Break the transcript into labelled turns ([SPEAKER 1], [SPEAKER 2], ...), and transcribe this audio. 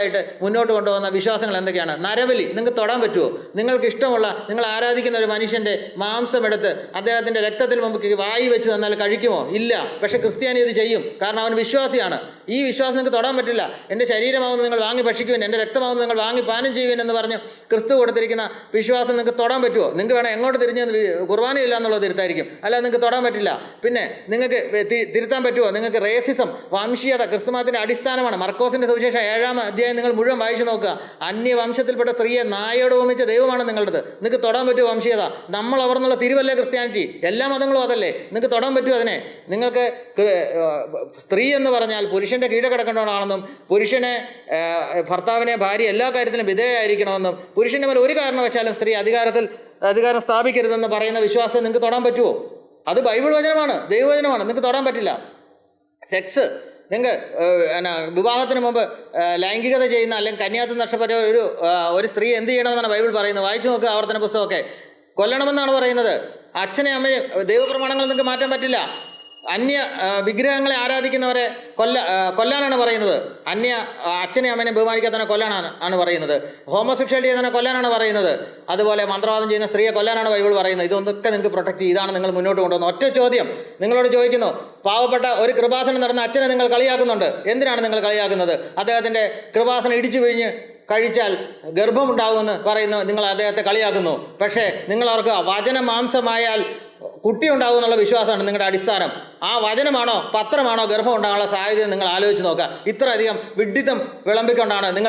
[SPEAKER 1] ആയിട്ട് മുന്നോട്ട് കൊണ്ടുപോകുന്ന വിശ്വാസങ്ങൾ എന്തൊക്കെയാണ്? നരബലി നിങ്ങൾക്ക് തൊടാൻ പറ്റുമോ? നിങ്ങൾക്ക് ഇഷ്ടമുള്ള, നിങ്ങൾ ആരാധിക്കുന്ന ഒരു മനുഷ്യൻ്റെ മാംസമെടുത്ത് അദ്ദേഹത്തിൻ്റെ രക്തത്തിന് മുമ്പ് വായി വെച്ച് തന്നാൽ കഴിക്കുമോ? ഇല്ല. പക്ഷേ ക്രിസ്ത്യാനി ഇത് ചെയ്യും, കാരണം അവൻ വിശ്വാസിയാണ്. ഈ വിശ്വാസം നിങ്ങൾക്ക് തൊടാൻ പറ്റില്ല. എൻ്റെ ശരീരമാകുന്ന നിങ്ങൾ വാങ്ങി ഭക്ഷിക്കുവിൻ, എൻ്റെ രക്തമാകുന്ന നിങ്ങൾ വാങ്ങി പാനം ചെയ്യുവിൻ എന്ന് പറഞ്ഞ് ക്രിസ്തു കൊടുത്തിരിക്കുന്ന വിശ്വാസം നിങ്ങൾക്ക് തൊടാൻ പറ്റുമോ? നിങ്ങൾക്ക് വേണം എങ്ങോട്ട് തിരിഞ്ഞ് കുർബാനയില്ല എന്നുള്ളത് തിരുത്തായിരിക്കും, അല്ലാതെ നിങ്ങൾക്ക് തൊടാൻ പറ്റില്ല. പിന്നെ നിങ്ങൾക്ക് തിരുത്താൻ പറ്റുമോ? നിങ്ങൾക്ക് റേസിസം, വംശീയത ക്രിസ്തുമതത്തിൻ്റെ അടിസ്ഥാനമാണ്. മർക്കോസിൻ്റെ സുവിശേഷം 7-ാം അധ്യായം നിങ്ങൾ മുഴുവൻ വായിച്ചു നോക്കുക. അന്യവംശത്തിൽപ്പെട്ട സ്ത്രീയെ നായോട് ഉപമിച്ച ദൈവമാണ് നിങ്ങളുടേത്. നിങ്ങൾക്ക് തൊടാൻ പറ്റുമോ വംശീയത? നമ്മൾ അവർന്നുള്ള തിരുവല്ലേ ക്രിസ്ത്യാനിറ്റി? എല്ലാ മതങ്ങളും അതല്ലേ? നിങ്ങൾക്ക് തൊടാൻ പറ്റുമോ അതിനെ? നിങ്ങൾക്ക് സ്ത്രീ എന്ന് പറഞ്ഞാൽ പുരുഷൻ്റെ കീഴെ കിടക്കേണ്ടവളാണെന്നും പുരുഷനെ ഭർത്താവിനെ ഭാര്യ എല്ലാ കാര്യത്തിലും വിധേയമായിരിക്കണമെന്നും പുരുഷൻ്റെ മേലെ ഒരു കാരണവശാലും സ്ത്രീ അധികാരം സ്ഥാപിക്കരുതെന്ന് പറയുന്ന വിശ്വാസം നിങ്ങൾക്ക് തൊടാൻ പറ്റുമോ? അത് ബൈബിൾ വചനമാണ്, ദൈവവചനമാണ്. നിങ്ങൾക്ക് തൊടാൻ പറ്റില്ല. സെക്സ്, നിങ്ങൾക്ക് വിവാഹത്തിന് മുമ്പ് ലൈംഗികത ചെയ്യുന്ന അല്ലെങ്കിൽ കന്യാത്വം നഷ്ടപ്പെട്ട ഒരു സ്ത്രീ എന്ത് ചെയ്യണമെന്നാണ് ബൈബിൾ പറയുന്നത്? വായിച്ചു നോക്കുക ആവർത്തന പുസ്തകമൊക്കെ. കൊല്ലണമെന്നാണ് പറയുന്നത്. അച്ഛനെ അമ്മയെ ദൈവപ്രമാണങ്ങൾ നിങ്ങൾക്ക് മാറ്റാൻ പറ്റില്ല. അന്യ വിഗ്രഹങ്ങളെ ആരാധിക്കുന്നവരെ കൊല്ലാനാണ് പറയുന്നത്. അച്ഛനെ അമ്മനെ ബഹുമാനിക്കാത്തവനെ കൊല്ലാനാണ് പറയുന്നത്. ഹോമോസെക്ഷാലിറ്റി ചെയ്യുന്നതിനെ കൊല്ലാനാണ് പറയുന്നത്. അതുപോലെ മന്ത്രവാദം ചെയ്യുന്ന സ്ത്രീയെ കൊല്ലാനാണ് ബൈബിൾ പറയുന്നത്. ഇതൊക്കെ നിങ്ങൾക്ക് പ്രൊട്ടക്റ്റ് ചെയ്യും. ഇതാണ് നിങ്ങൾ മുന്നോട്ട് കൊണ്ടുവന്നത്. ഒറ്റ ചോദ്യം നിങ്ങളോട് ചോദിക്കുന്നു. പാവപ്പെട്ട ഒരു കൃപാസനം നടന്ന അച്ഛനെ നിങ്ങൾ കളിയാക്കുന്നുണ്ട്. എന്തിനാണ് നിങ്ങൾ കളിയാക്കുന്നത്? അദ്ദേഹത്തിൻ്റെ കൃപാസനം ഇടിച്ചു പിഴിഞ്ഞ് കഴിച്ചാൽ ഗർഭമുണ്ടാകുമെന്ന് പറയുന്നു, നിങ്ങൾ അദ്ദേഹത്തെ കളിയാക്കുന്നു. പക്ഷേ നിങ്ങൾ ഓർക്കുക, വചന മാംസമായാൽ കുട്ടി ഉണ്ടാകും എന്നുള്ള വിശ്വാസമാണ് നിങ്ങളുടെ അടിസ്ഥാനം. ആ വചനമാണോ പത്രമാണോ ഗർഭം ഉണ്ടാകാനുള്ള സാധ്യത നിങ്ങൾ ആലോചിച്ച് നോക്കുക. ഇത്രയധികം വിഡ്ഢിത്തം വിളമ്പിക്കൊണ്ടാണ് നിങ്ങൾ